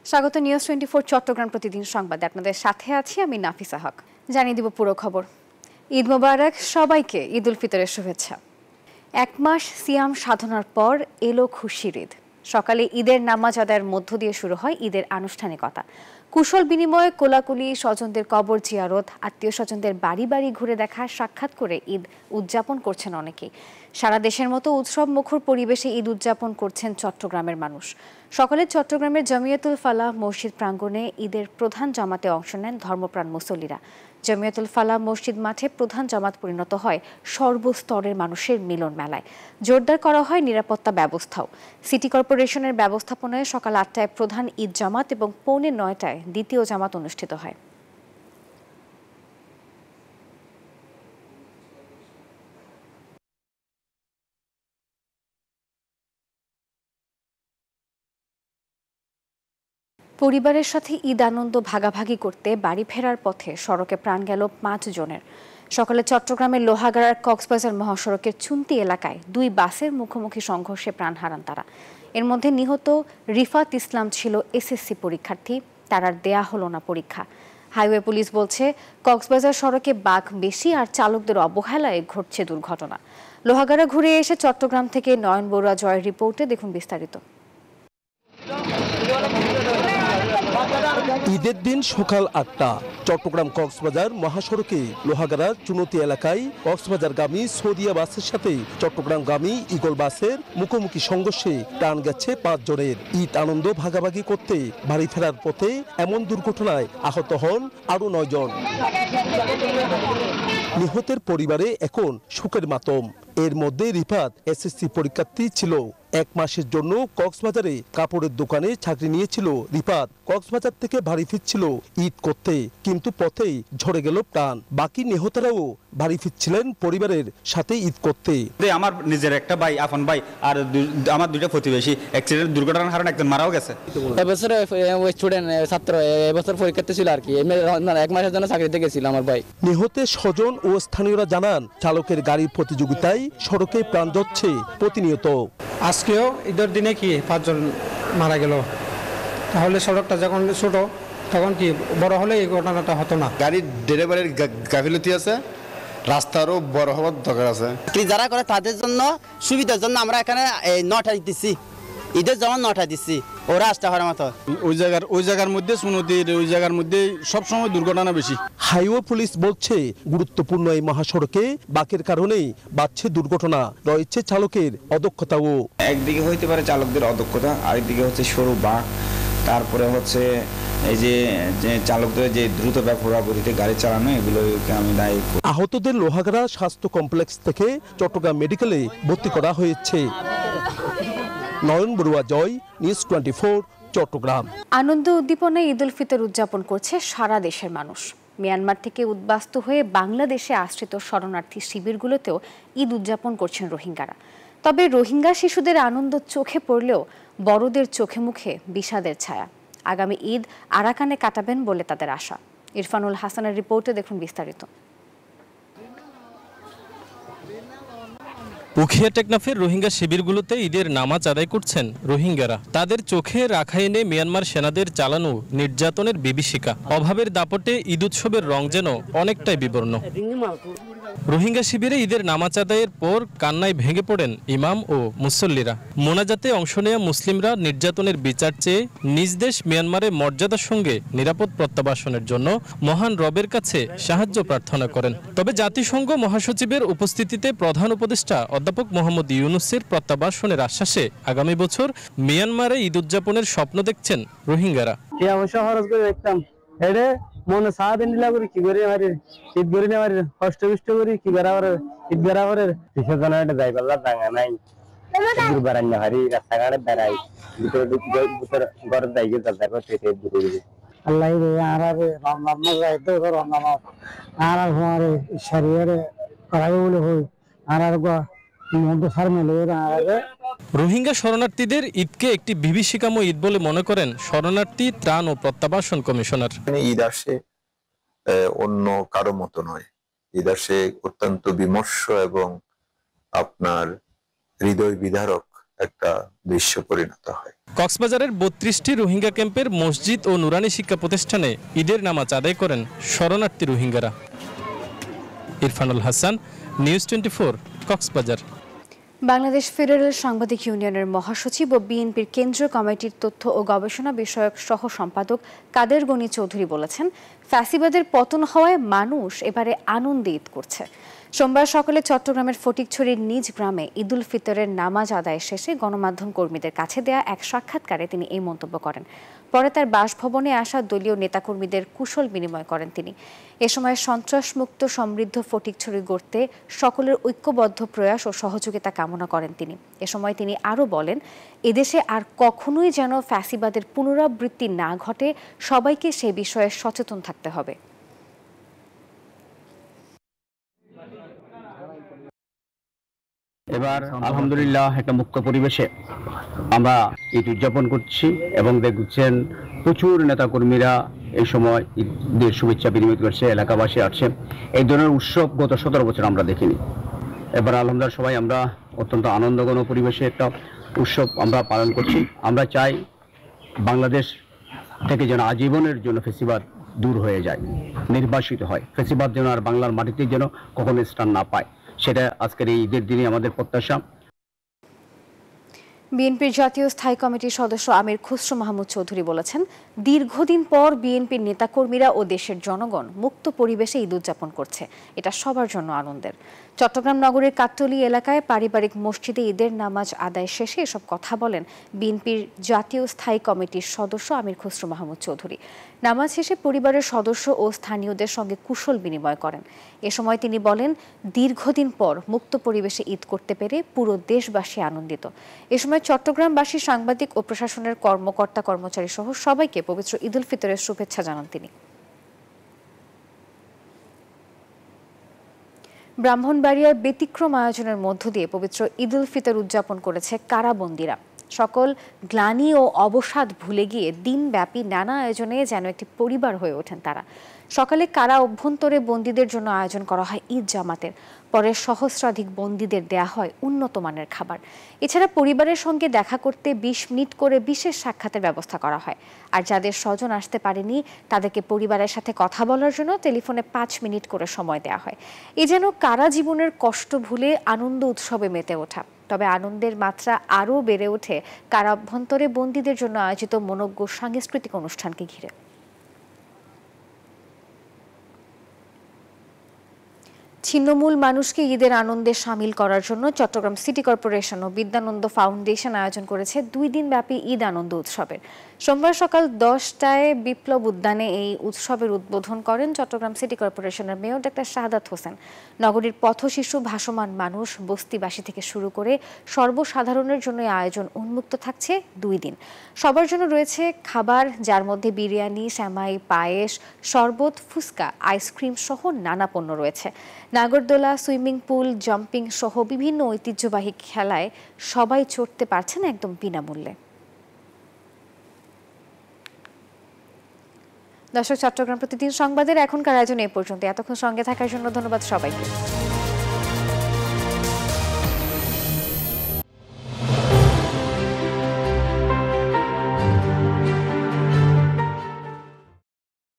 স্বাগত নিউজ 24 চট্টগ্রাম প্রতিদিন সংবাদে আপনাদের সাথে আছি আমি নাফিসা হক। জানিয়ে দিব পুরো খবর। ঈদ মোবারক সবাইকে, ঈদ উল ফিতরের শুভেচ্ছা। এক মাস সিয়াম সাধনার পর এলো খুশির ঈদ। সকালে ঈদের নামাজ আদায়ের মধ্য দিয়ে শুরু হয় ঈদের আনুষ্ঠানিকতা। কুশল বিনিময়ে কোলাকুলি, স্বজনদের কবর জিয়ারত, আত্মীয় স্বজনদের বাড়ি বাড়ি ঘুরে দেখা, সাক্ষাৎ করে ঈদ উদযাপন করছেন অনেকেই। সারা দেশের মতো উৎসব মুখর পরিবেশে ঈদ উদযাপন করছেন চট্টগ্রামের মানুষ। সকালে চট্টগ্রামের জমিয়তুল ফালাহ মসজিদ প্রাঙ্গণে ঈদের প্রধান জামাতে অংশ নেন ধর্মপ্রাণ মুসল্লিরা। জমিয়তুল ফালাহ মসজিদ মাঠে প্রধান জামাত পরিণত হয় সর্বস্তরের মানুষের মিলন মেলায়। জোরদার করা হয় নিরাপত্তা ব্যবস্থাও। সিটি কর্পোরেশনের ব্যবস্থাপনায় সকাল ৮টায় প্রধান ঈদ জামাত এবং পৌনে ৯টায় দ্বিতীয় জামাত অনুষ্ঠিত হয়। পরিবারের সাথে ঈদ আনন্দ ভাগাভাগি করতে বাড়ি ফেরার পথে সড়কে প্রাণ গেল ৫ জনের। সকালে চট্টগ্রামের লোহাগাড়ার কক্সবাজার মহাসড়কের চুন্তি এলাকায় দুই বাসের মুখোমুখি সংঘর্ষে প্রাণ হারান তারা। এর মধ্যে নিহত রিফাত ইসলাম ছিল এসএসসি পরীক্ষার্থী, তার আর দেয়া হলো না পরীক্ষা। হাইওয়ে পুলিশ বলছে কক্সবাজার সড়কে বাঘ বেশি আর চালকদের অবহেলায় ঘটছে দুর্ঘটনা। লোহাগাড়া ঘুরে এসে চট্টগ্রাম থেকে নয়ন বড়ুয়া জয়ের রিপোর্টে দেখুন বিস্তারিত। ঈদের দিন সকাল ৮টা চট্টগ্রাম কক্সবাজার মহাসড়কে লোহাগাড়ার চুনতি এলাকায় কক্সবাজারগামী সৌদিয়া বাসের সাথে চট্টগ্রামগামী ইগল বাসের মুখোমুখি সংঘর্ষে প্রাণ গেছে ৫ জনের। ঈদ আনন্দ ভাগাভাগি করতে বাড়ি ফেরার পথে এমন দুর্ঘটনায় আহত হন আরো ৯ জন। নিহতের পরিবারে এখন শোকের মাতম। এর মধ্যে রিফাত এসএসসি পরীক্ষার্থী ছিল। এক মাসের জন্য কক্সবাজারে কাপড়ের দোকানে চাকরি নিয়েছিল রিফাত। কক্সবাজার থেকে বাড়ি ফিরছিল ঈদ করতে, কিন্তু পথেই ঝরে গেল প্রাণ। বাকি নিহতরাও বাড়ি ফিরছিলেন পরিবারের সাথে ঈদ করতে। আমার নিজের একটা ভাই, আপন ভাই, আর আমার দুইটা প্রতিবেশী অ্যাক্সিডেন্ট দুর্ঘটনার কারণে একজন মারাও গেছে। এবছর স্টুডেন্ট ছাত্র এবছর পরীক্ষাতে ছিল আর কি, এক মাসের জন্য চাকরিতে গেছিল আমার ভাই। নিহতের স্বজন ও স্থানীয়রা জানান চালকের গাড়ির প্রতিযোগিতায় সড়কে প্রাণ যাচ্ছে প্রতিনিয়ত। আজকেও ঈদের দিনে কি ৫ জন মারা গেল, তাহলে সড়কটা যখন ছোট তখন কি বড় হলে এই ঘটনাটা হতো না। গাড়ির ড্রাইভারের গাফিলতি আছে, রাস্তারও বড় হওয়ার দরকার আছে। যারা করে তাদের জন্য সুবিধার জন্য আমরা এখানে ৯টা দিচ্ছি, ঈদের যেমন 9টা দিচ্ছি, ওরা ৮টা হওয়ার মতো। ওই জায়গার মধ্যে সুনতির ওই জায়গার মধ্যে সবসময় দুর্ঘটনা বেশি। হাইওয়ে পুলিশ বলছে গুরুত্বপূর্ণ এই মহাসড়কে বাঁকের কারণেই বাড়ছে দুর্ঘটনা, রয়েছে চালকের অদক্ষতাও। একদিকে হইতে পারে চালকদের অদক্ষতা, আরেকদিকে হচ্ছে সরু বাঁক, তারপরে হচ্ছে এই যে চালকদের যে দ্রুত ঘোরাঘুরিতে গাড়ি চালানো, এগুলোকে আমি দায়ী করি। আহতদের লোহাগাড়া স্বাস্থ্য কমপ্লেক্স থেকে চট্টগ্রাম মেডিকেলে ভর্তি করা হয়েছে। নয়ন বড়ুয়া জয়, নিউজ 24 চট্টগ্রাম। আনন্দ উদ্দীপনায় ঈদ উল ফিতর উদযাপন করছে সারা দেশের মানুষ। মিয়ানমার থেকে উদ্বাস্তু হয়ে বাংলাদেশে আশ্রিত শরণার্থী শিবিরগুলোতেও ঈদ উদযাপন করছেন রোহিঙ্গারা। তবে রোহিঙ্গা শিশুদের আনন্দ চোখে পড়লেও বড়দের চোখে মুখে বিষাদের ছায়া। আগামী ঈদ আরাকানে কাটাবেন বলে তাদের আশা। ইরফানুল হাসানের রিপোর্টে দেখুন বিস্তারিত। উখিয়া টেকনাফের রোহিঙ্গা শিবিরগুলোতে ঈদের নামাজ আদায় করছেন রোহিঙ্গারা। তাদের চোখে রাখাইনে মিয়ানমার সেনাদের চালানো নির্যাতনের বিভীষিকা, অভাবের দাপটে ঈদ উৎসবের রং যেন অনেকটাই বিবর্ণ। রোহিঙ্গা শিবিরে ঈদের নামাজ আদায়ের পর কান্নায় ভেঙে পড়েন ইমাম ও মুসল্লিরা। মোনাজাতে অংশ নেওয়া মুসলিমরা নির্যাতনের বিচার চেয়ে নিজ দেশ মিয়ানমারে মর্যাদার সঙ্গে নিরাপদ প্রত্যাবাসনের জন্য মহান রবের কাছে সাহায্য প্রার্থনা করেন। তবে জাতিসংঘ মহাসচিবের উপস্থিতিতে প্রধান উপদেষ্টা অধ্যাপক মোহাম্মদ ইউনুসের প্রত্যাবাসনের আশ্বাসে আগামী বছর মিয়ানমারে ঈদ উদযাপনের স্বপ্ন দেখছেন রোহিঙ্গারা। মনে সারাদিন দিলা করি কি করে মারি ঈদ করে না মারি কষ্ট বিষ্ট করি কি বেড়াবার ঈদ বেড়াবারের কিসের জন্য এটা যাই পাল্লা জায়গা নাই, বেড়ান না হারি রাস্তাঘাটে বেড়াই ভিতরে ঘরের জায়গা যাতা করতে ঘুরে আল্লাহ আর রমজান মাস যাইতে রমজান মাস আর হমারে শরীরে করাবে বলে হই আর মধ্যে সার মেলে আর রোহিঙ্গা শরণার্থীদের ঈদকে একটি বিভীষিকাময় ঈদ বলে মনে করেন শরণার্থী ত্রাণ ও প্রত্যাবাসন কমিশনার। ঈদ আসে অন্য কারো মতো নয়, ঈদ আসে অত্যন্ত বিমর্ষ এবং আপনার হৃদয় বিদারক একটা দৃশ্য পরিণত হয়। কক্সবাজারের ৩২টি রোহিঙ্গা ক্যাম্পের মসজিদ ও নুরানি শিক্ষা প্রতিষ্ঠানে ঈদের নামাজ আদায় করেন শরণার্থী রোহিঙ্গারা। ইরফানুল হাসান, নিউজ 24, কক্সবাজার। বাংলাদেশ ফেডারেল সাংবাদিক ইউনিয়নের মহাসচিব ও বিএনপির কেন্দ্রীয় কমিটির তথ্য ও গবেষণা বিষয়ক সহ সম্পাদক কাদের গনি চৌধুরী বলেছেন, ফ্যাসিবাদের পতন হওয়ায় মানুষ এবারে আনন্দে ঈদ করছে। সোমবার সকালে চট্টগ্রামের ফটিকছড়ির নিজ গ্রামে ঈদুল ফিতরের নামাজ আদায় শেষে গণমাধ্যম কর্মীদের কাছে দেয়া এক সাক্ষাৎকারে তিনি এই মন্তব্য করেন। পরে তার বাসভবনে আসা দলীয় নেতাকর্মীদের কুশল বিনিময় করেন তিনি। এ সময় সন্ত্রাসমুক্ত সমৃদ্ধ ফটিকছড়ি গড়তে সকলের ঐক্যবদ্ধ প্রয়াস ও সহযোগিতা কামনা করেন তিনি। এ সময় তিনি আরও বলেন, এদেশে আর কখনোই যেন ফ্যাসিবাদের পুনরাবৃত্তি না ঘটে, সবাইকে সে বিষয়ে সচেতন থাকতে হবে। এবার আলহামদুলিল্লাহ একটা মুক্ত পরিবেশে আমরা ঈদ উদযাপন করছি এবং দেখছেন প্রচুর নেতাকর্মীরা এই সময় ঈদের শুভেচ্ছা বিনিময় করছে, এলাকাবাসী আসছে। এই ধরনের উৎসব গত 17 বছর আমরা দেখিনি। এবার আলহামদুলিল্লাহ সবাই আমরা অত্যন্ত আনন্দঘন পরিবেশে একটা উৎসব আমরা পালন করছি। আমরা চাই বাংলাদেশ থেকে যেন আজীবনের জন্য ফ্যাসিবাদ দূর হয়ে যায়, নির্বাসিত হয়। ফ্যাসিবাদ যেন আর বাংলার মাটিতে যেন কখনো স্থান না পায়, সেটা আজকের এই ঈদের দিনে আমাদের প্রত্যাশা। বিএনপির জাতীয় স্থায়ী কমিটির সদস্য আমির খুসরো মাহমুদ চৌধুরী বলেছেন, দীর্ঘদিন পর বিএনপির নেতাকর্মীরা ও দেশের জনগণ মুক্ত পরিবেশে ঈদ উদযাপন করছে। এটা সবার জন্য আনন্দের। চট্টগ্রাম নগরের কাট্টলী এলাকায় পারিবারিক মসজিদে ঈদের নামাজ আদায় শেষে এসব কথা বলেন বিএনপির জাতীয় স্থায়ী কমিটির সদস্য আমির খুসরো মাহমুদ চৌধুরী। নামাজ শেষে পরিবারের সদস্য ও স্থানীয়দের সঙ্গে কুশল বিনিময় করেন। এ সময় তিনি বলেন, দীর্ঘদিন পর মুক্ত পরিবেশে ঈদ করতে পেরে পুরো দেশবাসী আনন্দিত। এ সময় চট্টগ্রামবাসী, সাংবাদিক ও প্রশাসনের কর্মকর্তা কর্মচারী সহ সবাইকে পবিত্র ঈদুল ফিতরের শুভেচ্ছা জানান তিনি। ব্রাহ্মণবাড়িয়ায় ব্যতিক্রম আয়োজনের মধ্য দিয়ে পবিত্র ঈদুল ফিতর উদযাপন করেছে কারাবন্দীরা। সকল গ্লানি ও অবসাদ ভুলে গিয়ে দিনব্যাপী নানা আয়োজনে যেন একটি পরিবার হয়ে ওঠেন তারা। সকালে কারা অভ্যন্তরে বন্দীদের জন্য আয়োজন করা হয় ঈদ জামাতের। পরে সহস্রাধিক বন্দীদের দেয়া হয় উন্নত মানের খাবার। এছাড়া পরিবারের সঙ্গে দেখা করতে 20 মিনিট করে বিশেষ সাক্ষাতের ব্যবস্থা করা হয়। আর যাদের স্বজন আসতে পারেনি তাদেরকে পরিবারের সাথে কথা বলার জন্য টেলিফোনে 5 মিনিট করে সময় দেওয়া হয়। এ যেন কারা জীবনের কষ্ট ভুলে আনন্দ উৎসবে মেতে ওঠা। তবে আনন্দের মাত্রা আরও বেড়ে ওঠে কারাভ্যন্তরে বন্দীদের জন্য আয়োজিত মনোজ্ঞ সাংস্কৃতিক অনুষ্ঠানকে ঘিরে। ছিন্নমূল মানুষকে ঈদের আনন্দে সামিল করার জন্য চট্টগ্রাম সিটি কর্পোরেশন ও বিদ্যানন্দ ফাউন্ডেশন আয়োজন করেছে 2 দিনব্যাপী ঈদ আনন্দ উৎসবের। সোমবার সকাল 10টায় বিপ্লব উদ্যানে এই উৎসবের উদ্বোধন করেন চট্টগ্রাম সিটি কর্পোরেশনের মেয়র ডক্টর শাহাদাত হোসেন। নগরীর পথশিশু, ভাসমান মানুষ, বস্তিবাসী থেকে শুরু করে সর্বসাধারণের জন্য আয়োজন উন্মুক্ত থাকছে 2 দিন। সবার জন্য রয়েছে খাবার, যার মধ্যে বিরিয়ানি, সেমাই, পায়েস, শরবত, ফুচকা, আইসক্রিম সহ নানা পণ্য রয়েছে। নাগরদোলা, সুইমিং পুল, জাম্পিং সহ বিভিন্ন ঐতিহ্যবাহী খেলায় সবাই চড়তে পারছেন একদম বিনামূল্যে। দর্শক, চট্টগ্রাম প্রতিদিন সংবাদের এখনকার আয়োজন এ পর্যন্ত। এতক্ষণ সঙ্গে থাকার জন্য ধন্যবাদ সবাইকে।